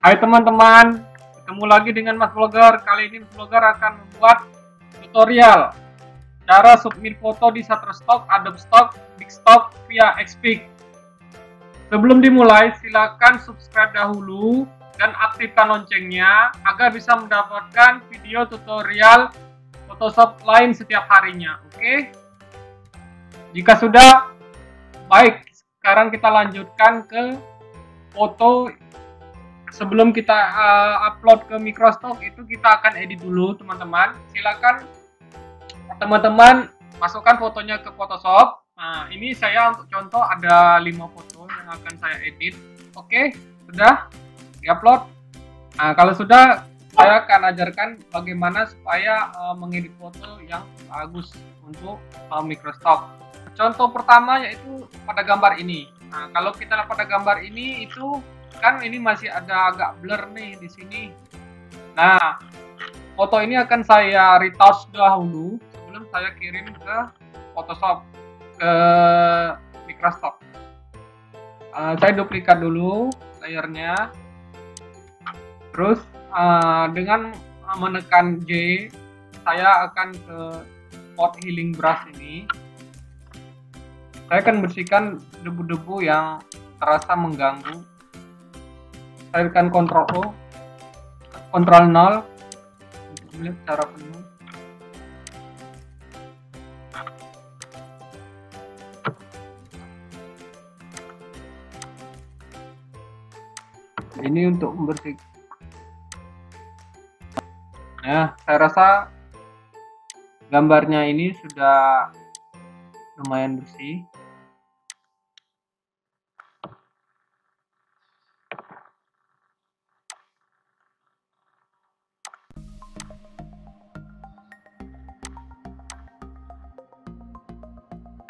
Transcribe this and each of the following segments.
Hai teman-teman, ketemu lagi dengan Mas Vlogger. Kali ini Mas Vlogger akan membuat tutorial cara submit foto di Shutterstock, Adobe Stock, Bigstock via Xpik. Sebelum dimulai, silakan subscribe dahulu dan aktifkan loncengnya agar bisa mendapatkan video tutorial Photoshop lain setiap harinya. Oke? Jika sudah, baik. Sekarang kita lanjutkan ke foto. Sebelum kita upload ke Microstock itu kita akan edit dulu teman-teman. Silakan teman-teman masukkan fotonya ke Photoshop. Nah, ini saya untuk contoh ada 5 foto yang akan saya edit. Oke, sudah diupload. Nah, kalau sudah saya akan ajarkan bagaimana supaya mengedit foto yang bagus untuk Microstock. Contoh pertama yaitu pada gambar ini. Nah, kalau kita lihat pada gambar ini itu kan ini masih ada agak blur nih di sini. Nah, foto ini akan saya retouch dahulu sebelum saya kirim ke Photoshop ke Microstock. Saya duplikat dulu layernya. Terus dengan menekan J, saya akan ke spot healing brush ini. Saya akan bersihkan debu-debu yang terasa mengganggu. Saya tekan Ctrl O, Ctrl 0 untuk melihat secara penuh. Ini untuk membersihkan. Nah, saya rasa gambarnya ini sudah lumayan bersih.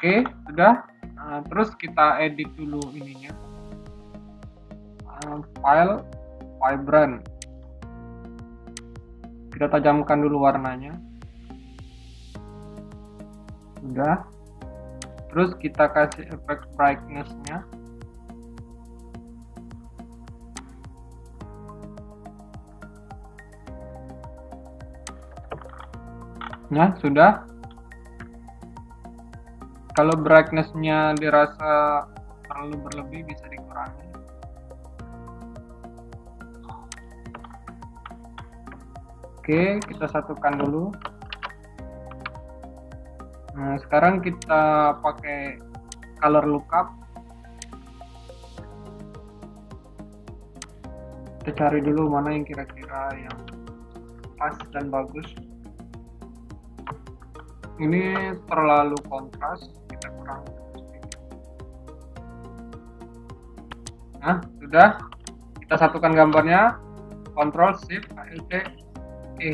Oke, sudah. Nah, terus kita edit dulu ininya. File, vibrant. Kita tajamkan dulu warnanya. Sudah. Terus kita kasih efek brightness-nya. Nah, sudah. Kalau brightness-nya dirasa terlalu berlebih bisa dikurangi. Oke, kita satukan dulu. Nah, sekarang kita pakai color lookup. Kita cari dulu mana yang kira-kira yang pas dan bagus. Ini terlalu kontras. Nah, sudah. Kita satukan gambarnya. Ctrl Shift Alt E.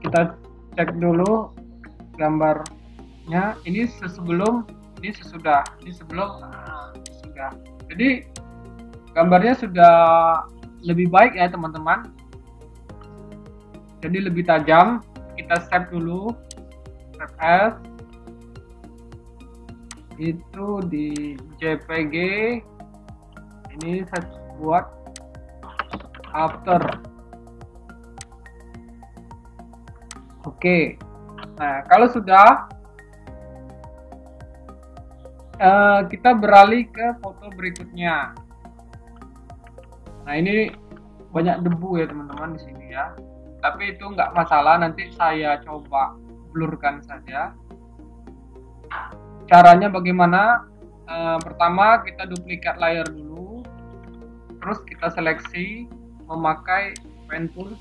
Kita cek dulu gambarnya. Ini sebelum, ini sesudah, ini sebelum, sudah. Jadi gambarnya sudah lebih baik ya teman-teman. Jadi lebih tajam. Kita save dulu. Save as. Itu di JPG. Ini saya buat after. Oke. Nah, kalau sudah kita beralih ke foto berikutnya. Nah, ini banyak debu ya teman-teman di sini ya. Tapi itu nggak masalah, nanti saya coba blurkan saja. Caranya bagaimana? Pertama kita duplikat layer dulu, terus kita seleksi memakai pen tool.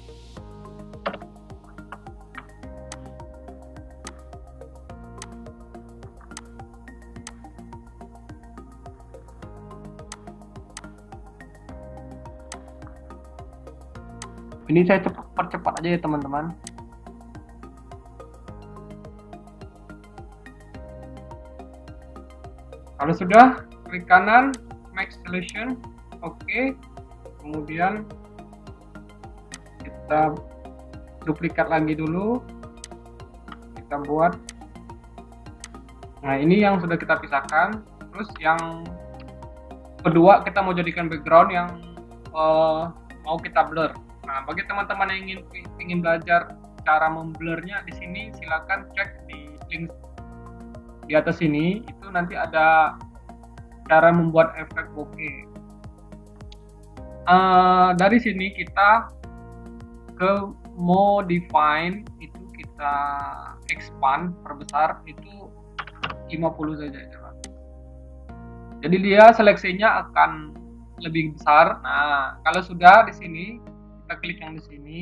Ini saya percepat aja ya teman-teman. Kalau sudah, klik kanan, make selection, oke. Kemudian kita duplikat lagi dulu, kita buat. Nah, ini yang sudah kita pisahkan. Terus yang kedua kita mau jadikan background yang mau kita blur. Nah, bagi teman-teman yang ingin belajar cara memblurnya di sini, silakan cek di link di atas ini. Itu nanti ada cara membuat efek bokeh. Dari sini kita ke modify, itu kita expand, perbesar, itu 50 saja. Jadi dia seleksinya akan lebih besar. Nah, kalau sudah di sini, kita klik yang di sini,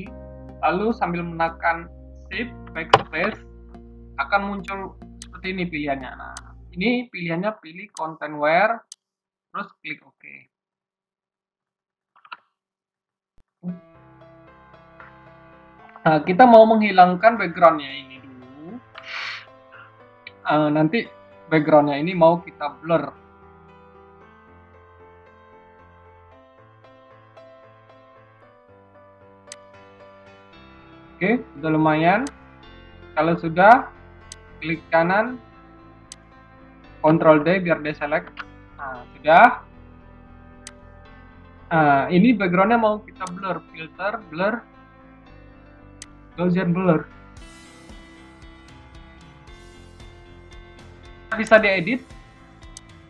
lalu sambil menekan Shift Backspace akan muncul seperti ini pilihannya. Nah, ini pilihannya pilih Content Where, terus klik OK. Nah, kita mau menghilangkan backgroundnya ini dulu. Nanti backgroundnya ini mau kita blur. Oke, sudah lumayan. Kalau sudah, klik kanan, Ctrl D biar deselect. Nah, sudah. Nah, ini backgroundnya mau kita blur, filter, blur, Gaussian blur. Bisa diedit.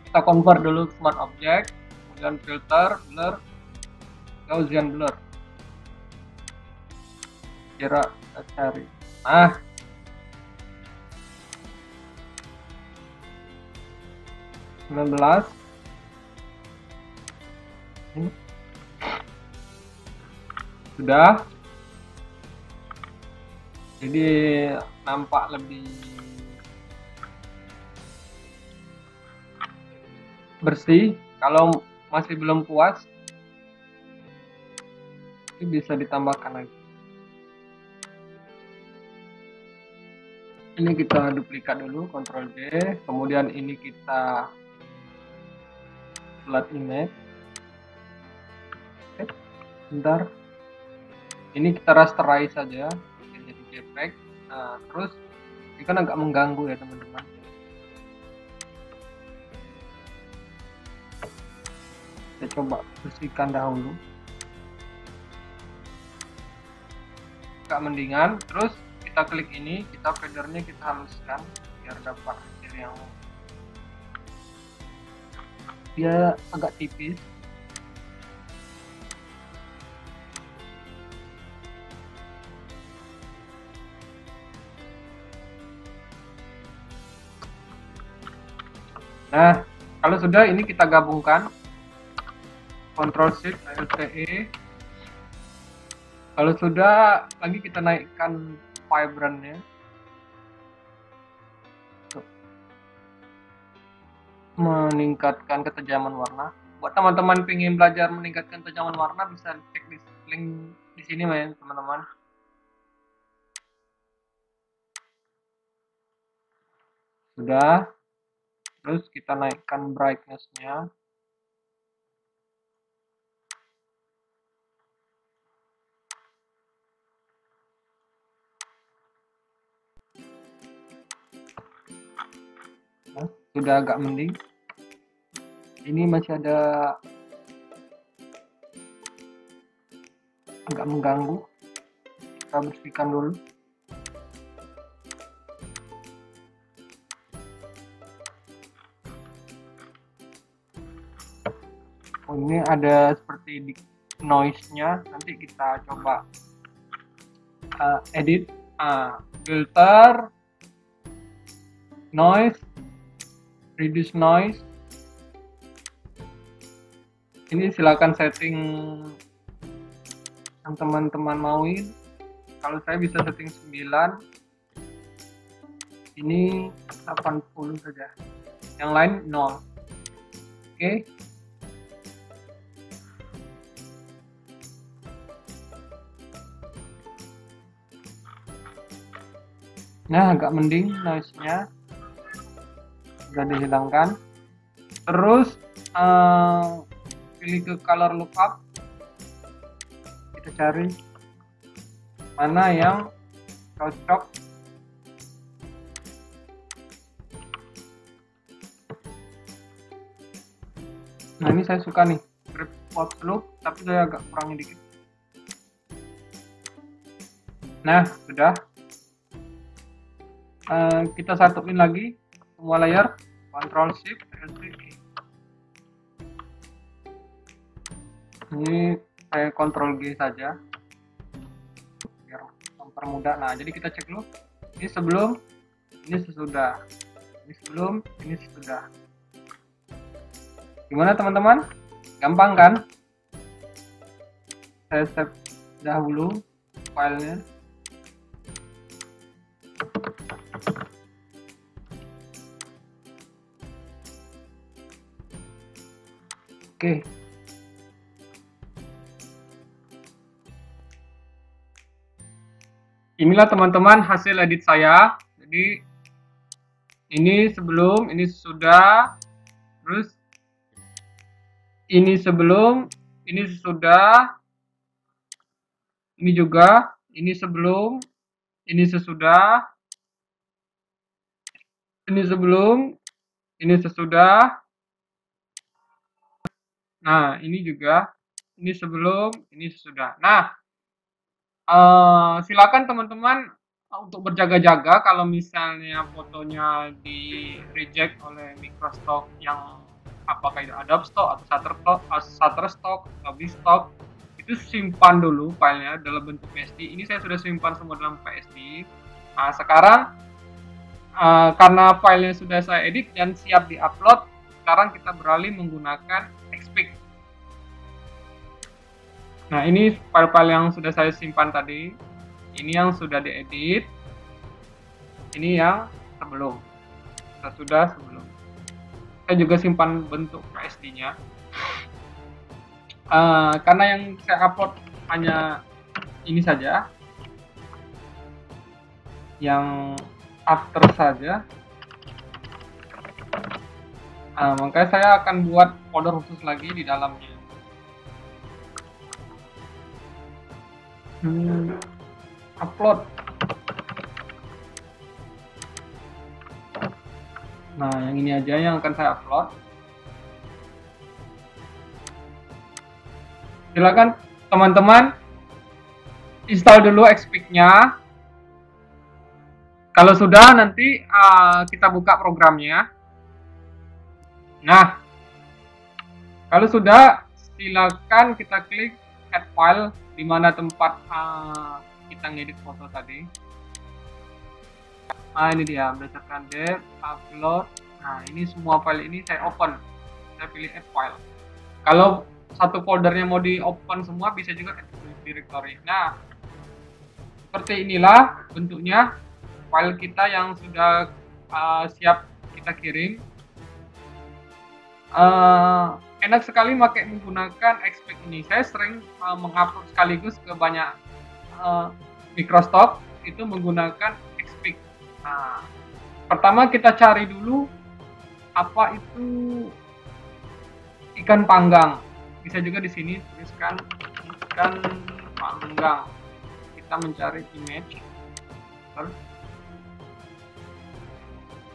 Kita convert dulu ke smart object, kemudian filter, blur, Gaussian blur. Kira kita cari. Nah, sudah. Jadi nampak lebih bersih. Kalau masih belum puas, itu bisa ditambahkan lagi. Ini kita duplikat dulu, Ctrl D, kemudian ini kita flat image. Oke, bentar. Ini kita rasterize saja, jadi JPEG. Nah, terus ini kan agak mengganggu ya teman-teman. Kita coba bersihkan dahulu. Agak mendingan, terus kita klik ini, kita fadernya kita haluskan biar dapat hasil yang dia agak tipis. Nah, kalau sudah ini kita gabungkan, Ctrl Shift Alt E. Kalau sudah, lagi kita naikkan vibrantnya, meningkatkan ketajaman warna. Buat teman-teman pengen belajar meningkatkan ketajaman warna, bisa cek di link di sini ya teman-teman. Sudah. Terus kita naikkan brightness-nya. Nah, sudah agak mending. Ini masih ada agak mengganggu. Kita bersihkan dulu. Oh, ini ada seperti noise-nya. Nanti kita coba edit, filter, noise, reduce noise. Ini silakan setting yang teman-teman mauin. Kalau saya bisa setting 9, ini 80 saja, yang lain 0. Oke. Nah, agak mending noise-nya sudah dihilangkan. Terus pilih ke color lookup, kita cari mana yang cocok. Nah, ini saya suka nih workflow, tapi saya agak kurangin dikit. Nah, sudah. Kita satuin lagi semua layer, Ctrl Shift Alt K. Ini saya Ctrl G saja biar mempermudah. Nah, jadi kita cek dulu. Ini sebelum, ini sesudah. Ini sebelum, ini sesudah. Gimana teman-teman? Gampang kan? Saya save dahulu filenya. Oke. Inilah teman-teman hasil edit saya. Jadi ini sebelum, ini sesudah, terus ini sebelum, ini sesudah, ini juga, ini sebelum, ini sesudah, ini sebelum, ini sesudah. Nah, ini juga, ini sebelum, ini sesudah. Nah, silakan teman-teman untuk berjaga-jaga kalau misalnya fotonya di reject oleh Microstock yang apakah itu Adobe Stock atau Shutterstock atau Bstock, itu simpan dulu filenya dalam bentuk PSD. Ini saya sudah simpan semua dalam PSD. Nah, sekarang karena filenya sudah saya edit dan siap di-upload, sekarang kita beralih menggunakan Xpik. Nah, ini file-file yang sudah saya simpan tadi. Ini yang sudah diedit. Ini yang sebelum. Sudah sebelum. Saya juga simpan bentuk PSD-nya. Karena yang saya upload hanya ini saja. Yang after saja. Makanya saya akan buat folder khusus lagi di dalamnya. Upload. Nah, yang ini aja yang akan saya upload. Silakan teman-teman install dulu Xpik-nya. Kalau sudah, nanti kita buka programnya. Nah, kalau sudah, silakan kita klik add file di mana tempat kita ngedit foto tadi. Nah, ini dia berdasarkan dev, upload. Nah, ini semua file ini saya open. Saya pilih add file. Kalau satu foldernya mau di open semua, bisa juga add directory. Nah, seperti inilah bentuknya file kita yang sudah siap kita kirim. Enak sekali menggunakan Xpik ini. Saya sering mengupload sekaligus ke banyak Microstock itu menggunakan Xpik. Nah, pertama kita cari dulu apa itu ikan panggang. Bisa juga di sini tuliskan ikan panggang. Kita mencari image.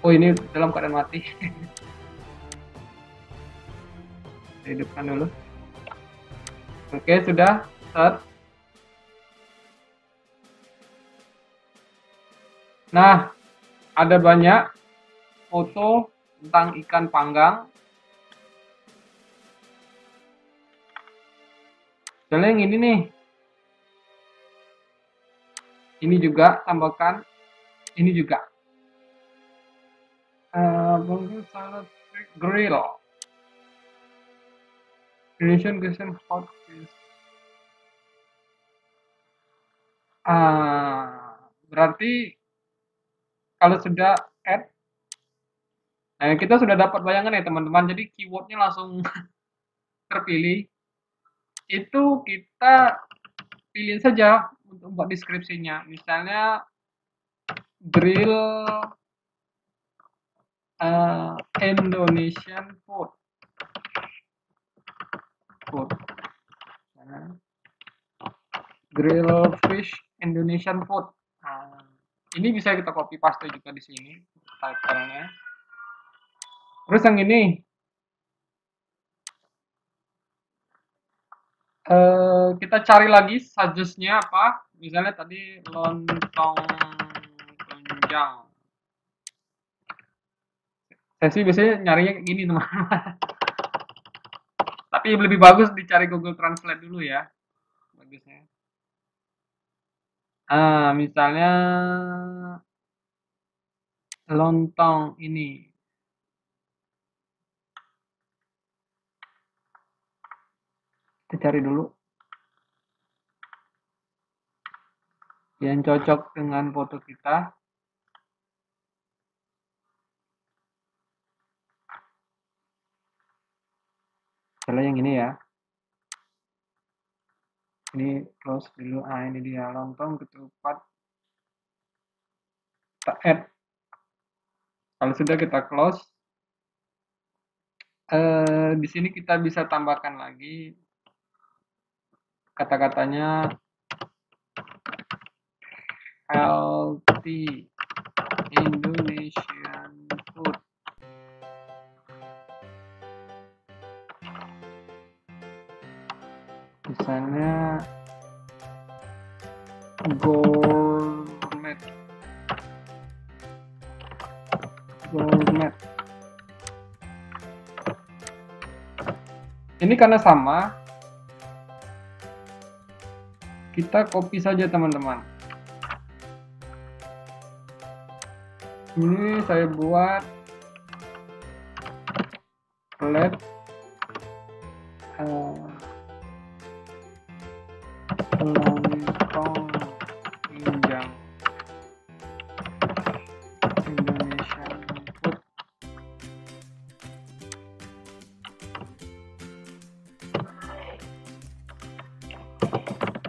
Oh, ini dalam keadaan mati. Hidupkan dulu. Oke, sudah start. Nah, ada banyak foto tentang ikan panggang. Misalnya yang ini nih. Ini juga tambahkan. Ini juga. Grill. Indonesian Kitchen Hot Fish. Berarti kalau sudah add, nah kita sudah dapat bayangan ya teman-teman. Jadi keywordnya langsung terpilih. Itu kita pilih saja untuk buat deskripsinya. Misalnya grill Indonesian food. Grill fish Indonesian food. Nah, ini bisa kita copy paste juga di sini title-nya. Terus yang ini Kita cari lagi suggest-nya apa. Misalnya tadi lontong tunjang. Saya sih biasanya nyarinya kayak gini teman. Tapi lebih bagus dicari Google Translate dulu ya. Bagusnya. Misalnya lontong ini. Kita cari dulu yang cocok dengan foto kita. Misalnya yang ini ya. Ini close dulu. Ini dia lontong ketupat. Kita add. Kalau sudah kita close, di sini kita bisa tambahkan lagi kata-katanya healthy Indonesian food. Misalnya gourmet. Ini karena sama, kita copy saja teman-teman. Ini saya buat plate lontong tunjang Indonesian food.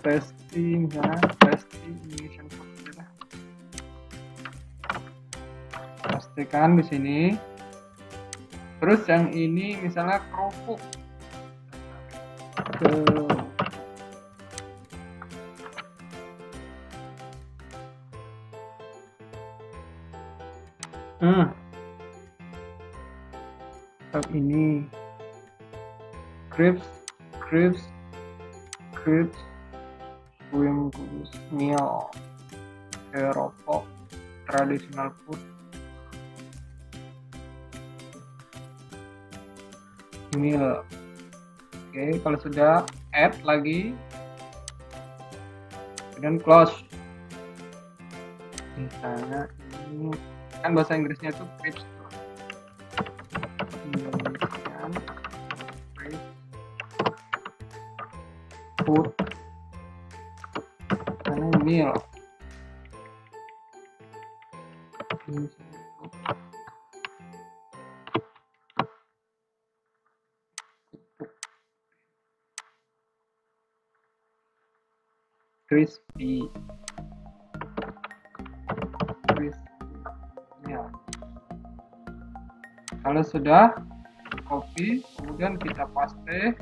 Tasty misalnya, tasty Indonesian food ya. Pastikan di sini. Terus yang ini misalnya kerupuk. Ini crepes Wingkus meal Eropa traditional food meal. Oke, kalau sudah add lagi dan close. Misalnya ini kan bahasa Inggrisnya itu crepes Indonesian crepes food meal. Crispy ya. Kalau sudah copy, kemudian kita paste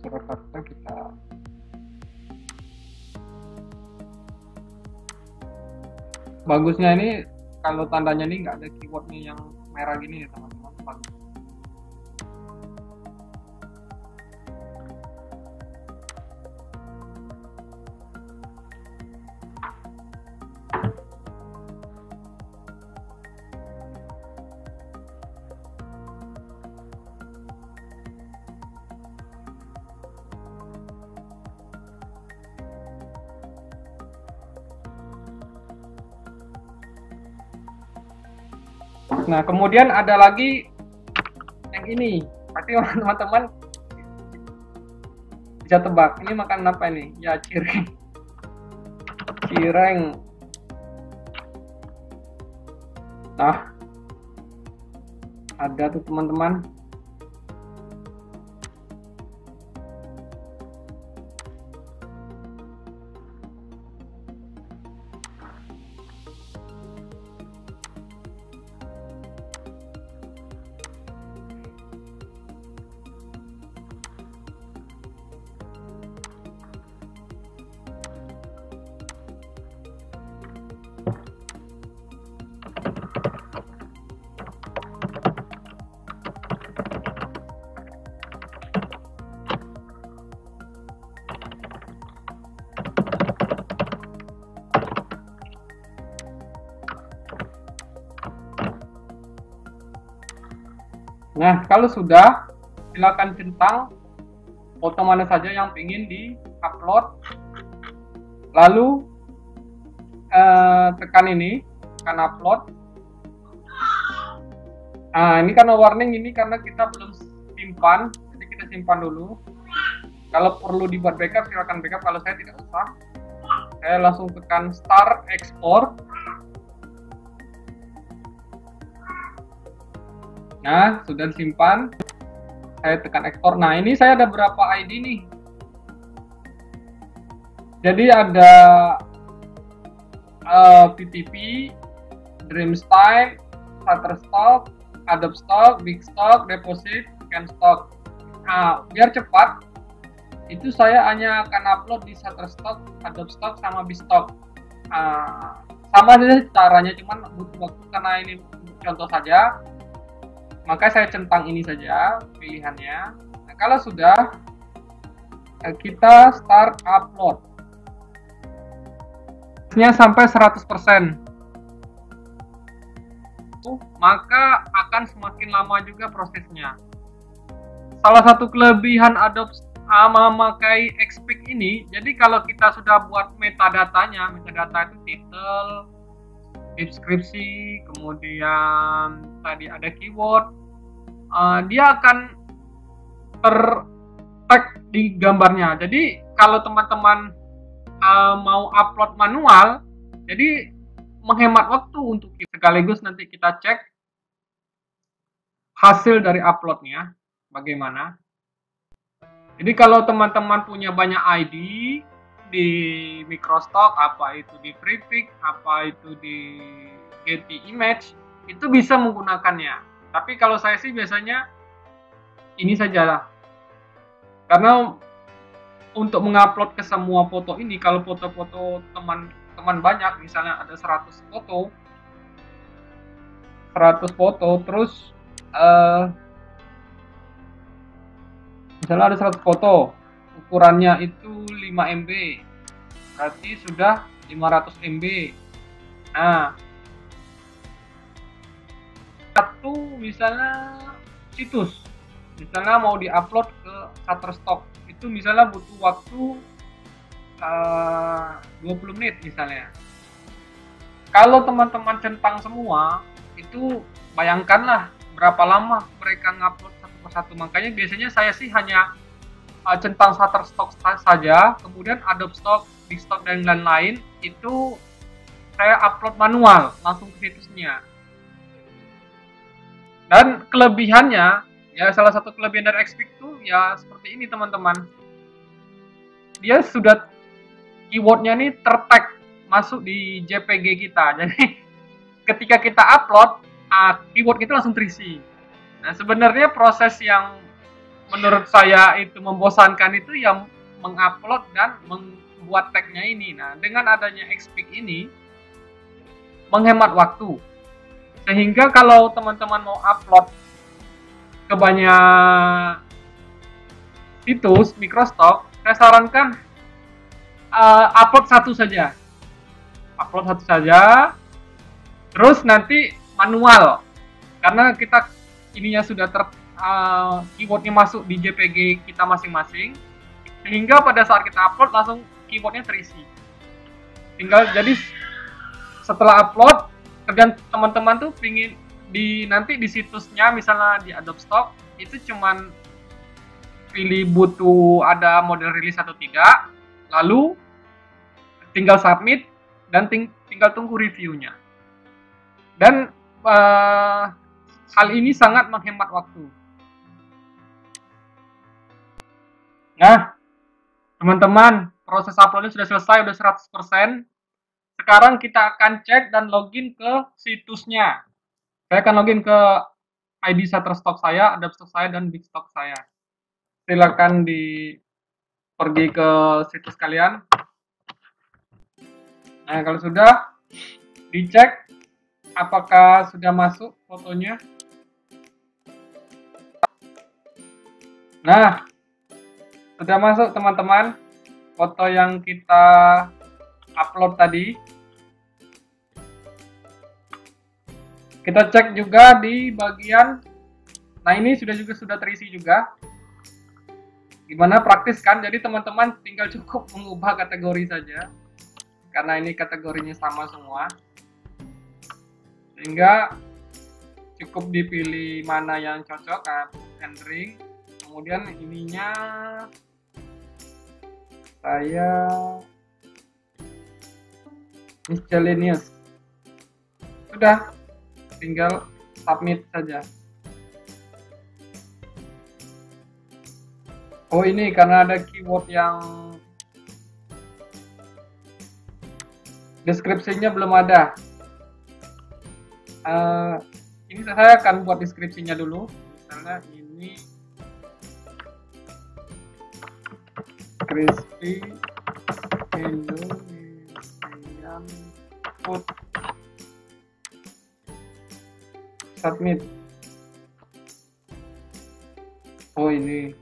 Surakarta. Kita bagusnya ini kalau tandanya ini nggak ada keywordnya yang merah gini ya teman-teman. Bagus. Nah, kemudian ada lagi yang ini. Pasti teman-teman bisa tebak. Ini makan apa ini? Ya, cireng. Nah, ada tuh teman-teman. Nah, kalau sudah, silakan centang foto mana saja yang ingin di-upload. Lalu tekan ini, tekan upload. Nah, ini karena warning, ini karena kita belum simpan, jadi kita simpan dulu. Kalau perlu dibuat backup, silakan backup. Kalau saya tidak usah, saya langsung tekan start export. Nah, sudah disimpan. Saya tekan ekspor. Nah, ini saya ada berapa ID nih. Jadi ada PTP, Dreamstime, Shutterstock, Adobe Stock, Big Stock, Deposit, Scanstock. Nah, biar cepat, itu saya hanya akan upload di Shutterstock, Adobe Stock, sama Big Stock. Sama aja caranya, cuman butuh waktu karena ini contoh saja. Maka saya centang ini saja pilihannya. Nah, kalau sudah, kita start upload. Nya sampai 100%. Maka akan semakin lama juga prosesnya. Salah satu kelebihan Adobe memakai Xpeak ini, jadi kalau kita sudah buat metadatanya, metadata itu title, deskripsi, kemudian tadi ada keyword, dia akan ter-tag di gambarnya. Jadi kalau teman-teman mau upload manual, jadi menghemat waktu untuk kita. Sekaligus nanti kita cek hasil dari uploadnya bagaimana. Jadi kalau teman-teman punya banyak ID di Microstock, apa itu di Freepik, apa itu di Getty Image, itu bisa menggunakannya. Tapi kalau saya sih biasanya ini sajalah. Karena untuk mengupload ke semua foto ini, kalau foto-foto teman-teman banyak, misalnya ada 100 foto, terus misalnya ada 100 foto, ukurannya itu 5 MB, berarti sudah 500 MB. Nah, satu misalnya situs, misalnya mau diupload ke Shutterstock, itu misalnya butuh waktu 20 menit misalnya. Kalau teman-teman centang semua, itu bayangkanlah berapa lama mereka ngupload satu persatu. Makanya biasanya saya sih hanya centang Shutterstock saja, kemudian Adobe Stock, Big Stock, dan lain-lain itu saya upload manual langsung ke situsnya. Dan kelebihannya, ya salah satu kelebihan dari Xpeak itu ya seperti ini teman-teman. Dia sudah keywordnya nih tertag masuk di JPG kita. Jadi ketika kita upload, keyword kita langsung terisi. Nah, sebenarnya proses yang menurut saya itu membosankan itu yang mengupload dan membuat tagnya ini. Nah, dengan adanya Xpeak ini menghemat waktu. Sehingga kalau teman-teman mau upload ke banyak situs Microstock, saya sarankan upload satu saja. Terus nanti manual. Karena kita ininya sudah keywordnya masuk di JPG kita masing-masing, sehingga pada saat kita upload langsung keywordnya terisi. Tinggal jadi setelah upload, kerjaan teman-teman tuh pingin nanti di situsnya, misalnya di Adobe Stock, itu cuman pilih butuh ada model rilis atau tidak, lalu tinggal submit dan tinggal tunggu reviewnya. Dan hal ini sangat menghemat waktu. Nah, teman-teman, proses uploadnya sudah selesai, sudah 100%. Sekarang kita akan cek dan login ke situsnya. Saya akan login ke ID Shutterstock saya, Adobe Stock saya, dan Big Stock saya. Silakan pergi ke situs kalian. Nah, kalau sudah, dicek apakah sudah masuk fotonya. Nah, sudah masuk teman-teman foto yang kita upload tadi. Kita cek juga di bagian Nah, ini sudah terisi juga. Gimana, praktis kan? Jadi teman-teman tinggal cukup mengubah kategori saja. Karena ini kategorinya sama semua. Sehingga cukup dipilih mana yang cocok, entering. Kemudian ininya saya miscellaneous. Sudah, tinggal submit saja. Oh, ini karena ada keyword yang deskripsinya belum ada. Ini saya akan buat deskripsinya dulu. Misalnya ini crispy Indonesian food. Submit. Oh, ini.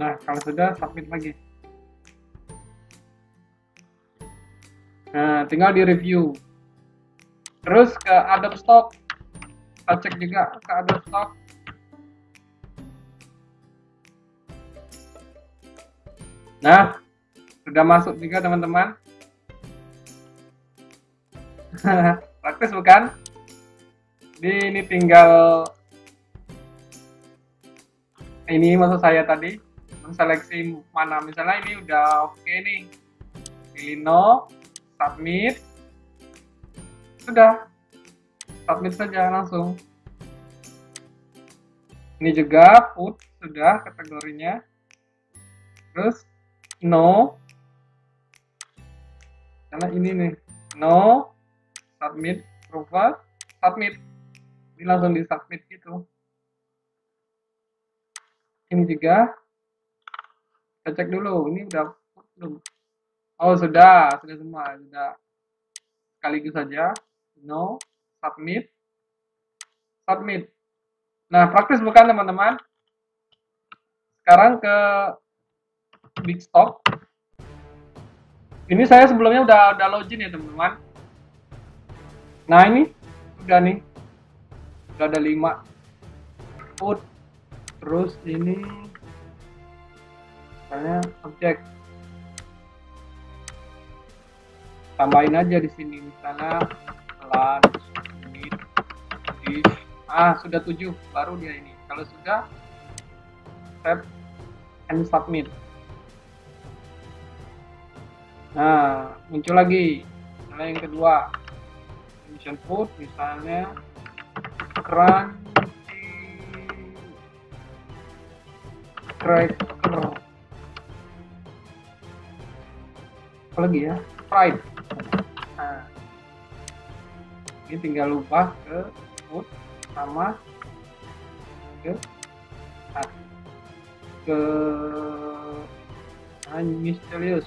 Nah, kalau sudah, submit lagi. Nah, tinggal di review. Terus ke Adobe Stock. Kita cek juga ke Adobe Stock. Nah, sudah masuk juga teman-teman. Praktis bukan? Jadi ini tinggal ini maksud saya tadi menseleksi mana, misalnya ini udah oke nih, pilih no, submit, sudah, submit saja langsung. Ini juga food sudah kategorinya, terus no, karena ini nih no, submit, approval, submit, ini langsung di submit gitu. Ini juga kita cek dulu, ini udah belum? Oh, sudah semua, sudah sekaligus saja. No, submit, submit. Nah, praktis bukan teman-teman? Sekarang ke Big Stock. Ini saya sebelumnya udah login ya teman-teman. Nah, ini udah nih, udah ada 5 food. Terus ini misalnya objek, tambahin aja di sini misalnya lunch, meat, dish. Sudah 7, baru dia ini. Kalau sudah, save and submit. Nah, muncul lagi misalnya yang kedua, mission food, misalnya crunchy cracker, apa lagi ya, fried. Nah, ini tinggal ubah ke food sama ke miscellaneous.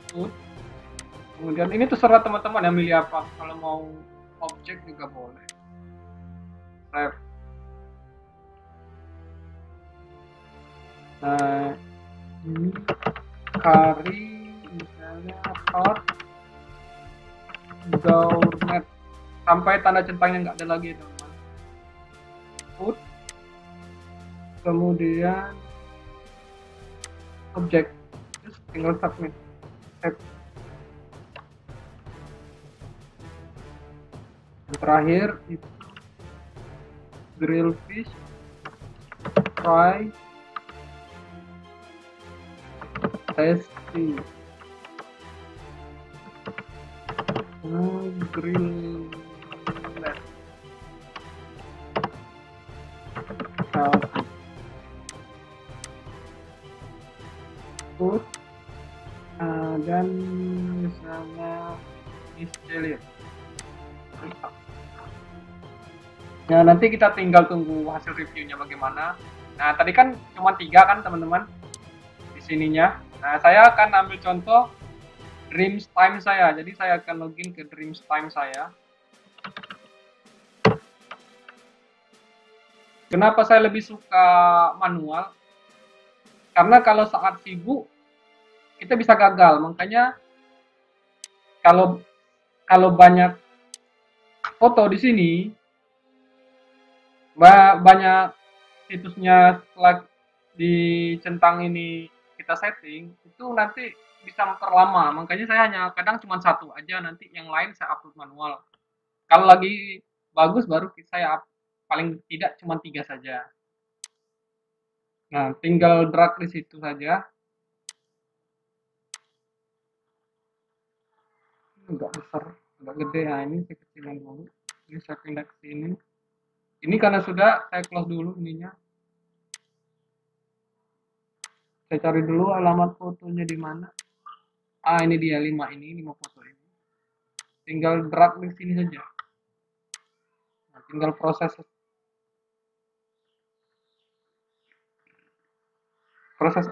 Food. Kemudian ini terserah teman-teman yang milih apa. Kalau mau objek juga boleh. Save. Nah, ini curry misalnya hot gourmet, sampai tanda centangnya nggak ada lagi teman-teman. Food, kemudian objek, terus tinggal submit. Save. Yang terakhir itu grill fish, fry, tasty, grill food, dan misalnya miscellaneous. Nah, nanti kita tinggal tunggu hasil reviewnya bagaimana. Nah, tadi kan cuma 3 kan teman-teman di sininya. Nah, saya akan ambil contoh Dreams Time saya. Jadi saya akan login ke Dreams Time saya. Kenapa saya lebih suka manual? Karena kalau saat sibuk kita bisa gagal. Makanya kalau kalau banyak foto di sini, banyak situsnya setelah dicentang ini kita setting, itu nanti bisa memperlama. Makanya saya hanya kadang cuma satu aja, nanti yang lain saya upload manual. Kalau lagi bagus baru saya paling tidak cuma 3 saja. Nah, tinggal drag di situ saja. Agak besar, agak gede. Nah, ini saya kecilin dulu. Ini saya pindah ke sini. Ini karena sudah saya close dulu ininya. Saya cari dulu alamat fotonya di mana. Ah, ini dia 5 ini 5 foto ini. Tinggal drag di sini saja. Nah, tinggal proses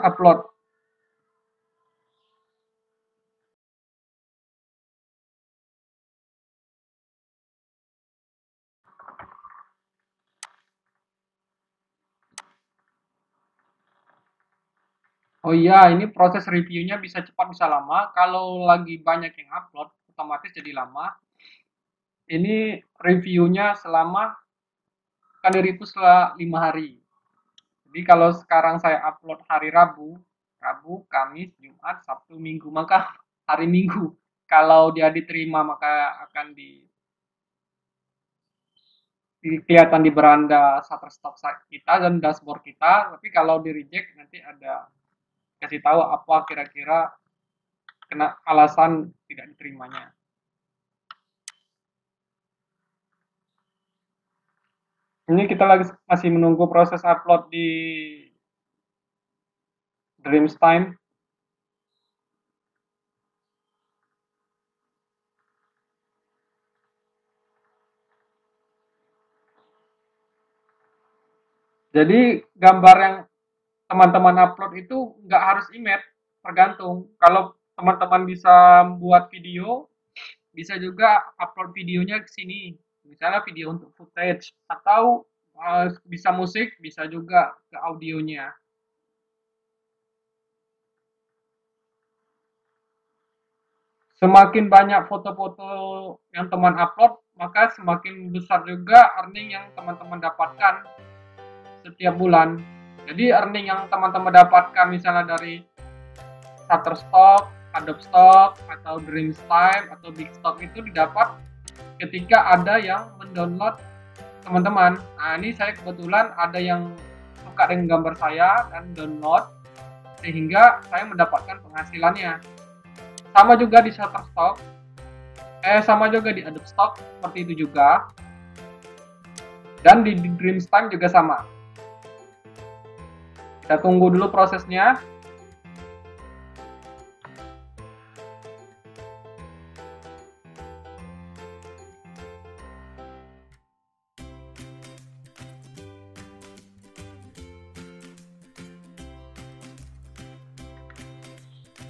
upload. Oh iya, ini proses reviewnya bisa cepat bisa lama. Kalau lagi banyak yang upload, otomatis jadi lama. Ini reviewnya selama kan dari itu setelah 5 hari. Jadi kalau sekarang saya upload hari Rabu, Kamis, Jumat, Sabtu, Minggu, maka hari Minggu kalau dia diterima maka akan kelihatan di beranda Shutterstock kita dan dashboard kita. Tapi kalau di reject nanti ada kasih tahu apa kira-kira kena alasan tidak diterimanya. Ini kita lagi masih menunggu proses upload di Dreamstime. Jadi gambar yang teman-teman upload itu nggak harus image, tergantung. Kalau teman-teman bisa buat video, bisa juga upload videonya ke sini. Misalnya video untuk footage atau bisa musik, bisa juga ke audionya. Semakin banyak foto-foto yang teman upload, maka semakin besar juga earning yang teman-teman dapatkan setiap bulan. Jadi earning yang teman-teman dapatkan misalnya dari Shutterstock, Adobe Stock, atau Dreamstime, atau Big Stock itu didapat ketika ada yang mendownload teman-teman. Nah, ini saya kebetulan ada yang suka dengan gambar saya dan download, sehingga saya mendapatkan penghasilannya. Sama juga di Shutterstock, sama juga di Adobe Stock, seperti itu juga. Dan di Dreamstime juga sama. Kita tunggu dulu prosesnya.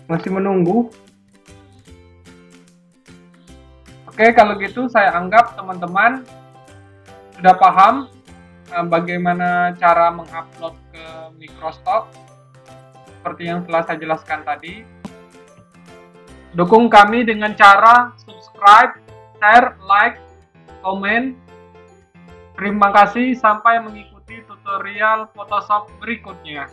Masih menunggu. Oke, kalau gitu saya anggap teman-teman sudah paham bagaimana cara mengupload ke Microstock seperti yang telah saya jelaskan tadi. Dukung kami dengan cara subscribe, share, like, komen. Terima kasih, sampai mengikuti tutorial Photoshop berikutnya.